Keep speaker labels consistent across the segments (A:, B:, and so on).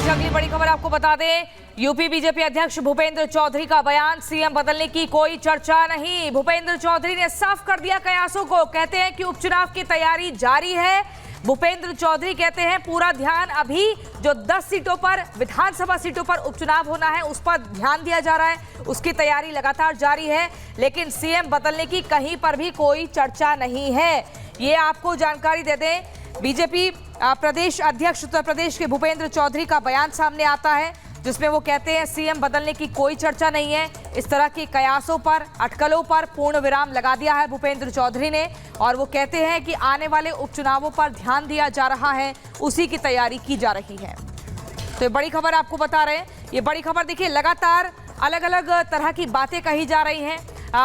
A: बीच अगली बड़ी खबर आपको बता दें, यूपी बीजेपी अध्यक्ष भूपेंद्र चौधरी का बयान, सीएम बदलने की कोई चर्चा नहीं। भूपेंद्र चौधरी ने साफ कर दिया कयासों को, कहते हैं कि उपचुनाव की तैयारी जारी है। भूपेंद्र चौधरी कहते हैं पूरा ध्यान अभी जो 10 सीटों पर, विधानसभा सीटों पर उपचुनाव होना है उस पर ध्यान दिया जा रहा है, उसकी तैयारी लगातार जारी है, लेकिन सीएम बदलने की कहीं पर भी कोई चर्चा नहीं है। ये आपको जानकारी दे दें, बीजेपी प्रदेश अध्यक्ष उत्तर प्रदेश के भूपेंद्र चौधरी का बयान सामने आता है जिसमें वो कहते हैं सीएम बदलने की कोई चर्चा नहीं है। इस तरह की कयासों पर, अटकलों पर पूर्ण विराम लगा दिया है भूपेंद्र चौधरी ने, और वो कहते हैं कि आने वाले उपचुनावों पर ध्यान दिया जा रहा है, उसी की तैयारी की जा रही है। तो ये बड़ी खबर आपको बता रहे हैं। ये बड़ी खबर देखिए, लगातार अलग अलग तरह की बातें कही जा रही हैं।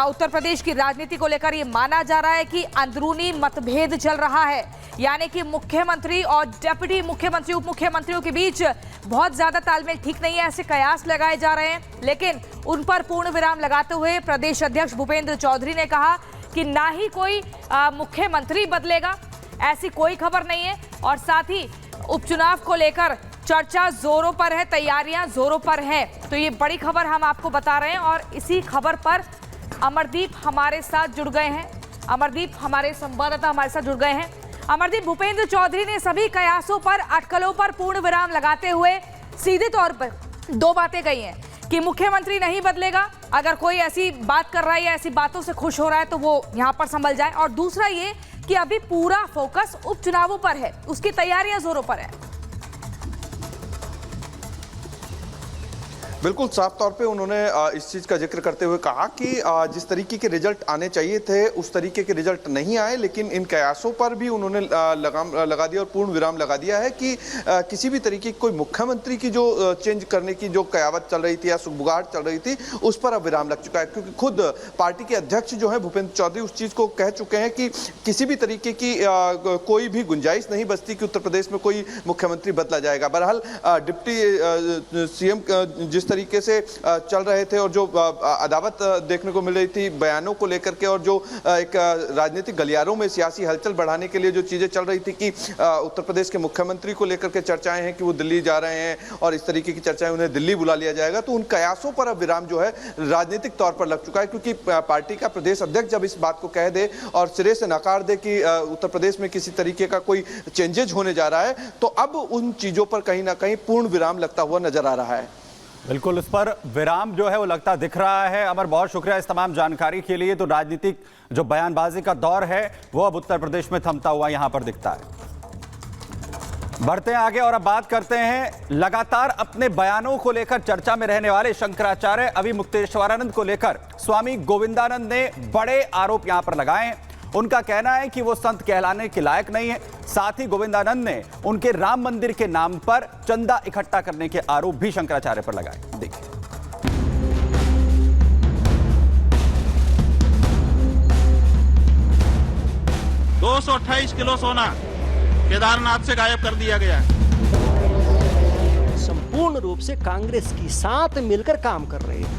A: उत्तर प्रदेश की राजनीति को लेकर ये माना जा रहा है कि अंदरूनी मतभेद चल रहा है, यानी कि मुख्यमंत्री और डिप्टी मुख्यमंत्री, उप मुख्यमंत्रियों के बीच बहुत ज्यादा तालमेल ठीक नहीं है, ऐसे कयास लगाए जा रहे हैं। लेकिन उन पर पूर्ण विराम लगाते हुए प्रदेश अध्यक्ष भूपेंद्र चौधरी ने कहा कि ना ही कोई मुख्यमंत्री बदलेगा, ऐसी कोई खबर नहीं है, और साथ ही उपचुनाव को लेकर चर्चा जोरों पर है, तैयारियां जोरों पर है। तो ये बड़ी खबर हम आपको बता रहे हैं, और इसी खबर पर अमरदीप हमारे साथ जुड़ गए हैं। अमरदीप हमारे संवाददाता हमारे साथ जुड़ गए हैं। अमरदीप, भूपेंद्र चौधरी ने सभी कयासों पर, अटकलों पर पूर्ण विराम लगाते हुए सीधे तौर पर दो बातें कही हैं कि मुख्यमंत्री नहीं बदलेगा, अगर कोई ऐसी बात कर रहा है या ऐसी बातों से खुश हो रहा है तो वो यहां पर संभल जाए, और दूसरा ये कि अभी पूरा फोकस उपचुनावों पर है, उसकी तैयारियां जोरों पर है।
B: बिल्कुल साफ तौर पे उन्होंने इस चीज़ का जिक्र करते हुए कहा कि जिस तरीके के रिजल्ट आने चाहिए थे उस तरीके के रिजल्ट नहीं आए, लेकिन इन कयासों पर भी उन्होंने लगाम लगा दिया और पूर्ण विराम लगा दिया है कि किसी भी तरीके की कोई मुख्यमंत्री की जो चेंज करने की जो कयावत चल रही थी या सुगबुगाहट चल रही थी उस पर अब विराम लग चुका है, क्योंकि खुद पार्टी के अध्यक्ष जो है भूपेंद्र चौधरी उस चीज़ को कह चुके हैं कि किसी भी तरीके की कोई भी गुंजाइश नहीं बचती कि उत्तर प्रदेश में कोई मुख्यमंत्री बदला जाएगा। बहरहाल डिप्टी सीएम जिस तरीके से चल रहे थे और जो अदावत देखने को मिल रही थी बयानों को लेकर के, और जो एक राजनीतिक गलियारों में सियासी हलचल बढ़ाने के लिए जो चीजें चल रही थी कि उत्तर प्रदेश के मुख्यमंत्री को लेकर के चर्चाएं हैं कि वो दिल्ली जा रहे हैं और इस तरीके की चर्चाएं, उन्हें दिल्ली बुला लिया जाएगा, तो उन कयासों पर अब विराम जो है राजनीतिक तौर पर लग चुका है, क्योंकि पार्टी का प्रदेश अध्यक्ष जब इस बात को कह दे और सिरे से नकार दे कि उत्तर प्रदेश में किसी तरीके का कोई चेंजेज होने जा रहा है, तो अब उन चीजों पर कहीं ना कहीं पूर्ण विराम लगता हुआ नजर आ रहा है।
C: बिल्कुल, इस पर विराम जो है वो लगता दिख रहा है। अमर, बहुत शुक्रिया इस तमाम जानकारी के लिए। तो राजनीतिक जो बयानबाजी का दौर है वो अब उत्तर प्रदेश में थमता हुआ यहां पर दिखता है। बढ़ते हैं आगे और अब बात करते हैं लगातार अपने बयानों को लेकर चर्चा में रहने वाले शंकराचार्य अभिमुक्तेश्वरानंद को लेकर स्वामी गोविंदानंद ने बड़े आरोप यहां पर लगाए हैं। उनका कहना है कि वो संत कहलाने के लायक नहीं है। साथ ही गोविंदानंद ने उनके राम मंदिर के नाम पर चंदा इकट्ठा करने के आरोप भी शंकराचार्य पर लगाए। देखिए,
D: 228 किलो सोना केदारनाथ से गायब कर दिया गया।
E: संपूर्ण रूप से कांग्रेस की साथ मिलकर काम कर रहे हैं।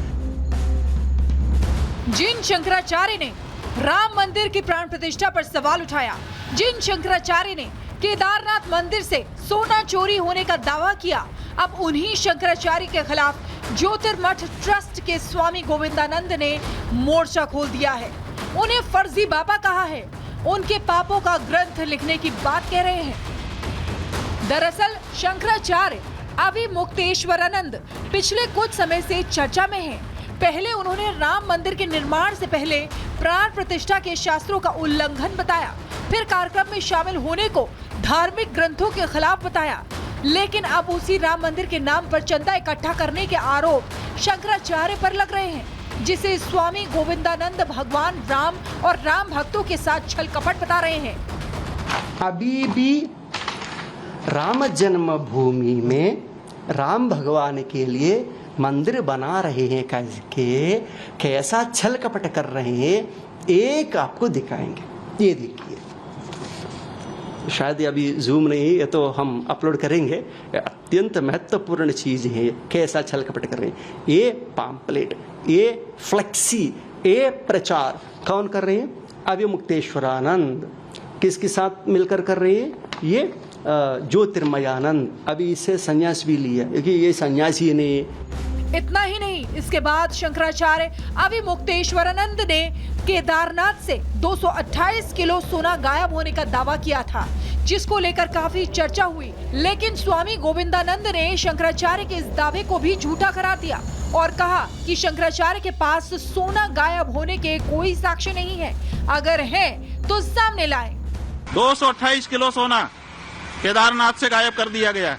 F: जिन शंकराचार्य ने राम मंदिर की प्राण प्रतिष्ठा पर सवाल उठाया, जिन शंकराचार्य ने केदारनाथ मंदिर से सोना चोरी होने का दावा किया, अब उन्हीं शंकराचार्य के खिलाफ ज्योतिर्मठ ट्रस्ट के स्वामी गोविंदानंद ने मोर्चा खोल दिया है। उन्हें फर्जी बाबा कहा है, उनके पापों का ग्रंथ लिखने की बात कह रहे हैं। दरअसल शंकराचार्य अभिमुक्तेश्वरानंद पिछले कुछ समय से चर्चा में हैं। पहले उन्होंने राम मंदिर के निर्माण से पहले प्राण प्रतिष्ठा के शास्त्रों का उल्लंघन बताया, फिर कार्यक्रम में शामिल होने को धार्मिक ग्रंथों के खिलाफ बताया, लेकिन अब उसी राम मंदिर के नाम पर चंदा इकट्ठा करने के आरोप शंकराचार्य पर लग रहे हैं, जिसे स्वामी गोविंदानंद भगवान राम और राम भक्तों के साथ छल कपट बता रहे हैं।
E: अभी भी राम जन्मभूमि में राम भगवान के लिए मंदिर बना रहे हैं, कैसा छल कपट कर रहे हैं, एक आपको दिखाएंगे। ये देखिए, शायद अभी जूम नहीं है तो हम अपलोड करेंगे। अत्यंत महत्वपूर्ण चीज है, कैसा छल कपट कर रहे हैं। ये पाम्पलेट, ये फ्लेक्सी, ये प्रचार कौन कर रहे हैं? अभिमुक्तेश्वरानंद। किसके साथ मिलकर कर रहे हैं? ये ज्योतिर्मयानंद अभी इससे संन्यास भी लिया, क्योंकि ये सन्यासी नहीं है।
F: इतना ही नहीं, इसके बाद शंकराचार्य अविमुक्तेश्वरानंद ने केदारनाथ से 228 किलो सोना गायब होने का दावा किया था, जिसको लेकर काफी चर्चा हुई। लेकिन स्वामी गोविंदानंद ने शंकराचार्य के इस दावे को भी झूठा करार दिया और कहा कि शंकराचार्य के पास सोना गायब होने के कोई साक्ष्य नहीं है, अगर है तो सामने लाएं।
D: 228 किलो सोना केदारनाथ से गायब कर दिया गया।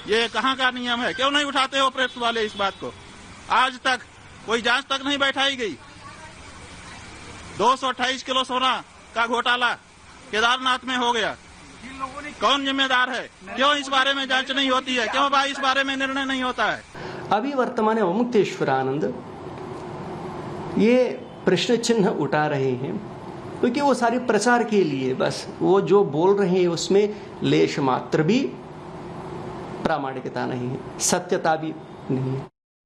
D: ये कहाँ का नियम है? क्यों नहीं उठाते हो प्रेस वाले इस बात को? आज तक कोई जांच तक नहीं बैठाई गई। 228 किलो सोना का घोटाला केदारनाथ में हो गया। कौन जिम्मेदार है? क्यों इस बारे में जांच नहीं होती है? क्यों भाई इस बारे में निर्णय नहीं होता है?
E: अभी वर्तमान में अवमुक्तेश्वरानंद ये प्रश्न चिन्ह उठा रहे हैं, क्योंकि वो सारे प्रचार के लिए, बस वो जो बोल रहे हैं उसमें लेश मात्र भी प्रामाणिकता नहीं है, सत्यता भी नहीं है।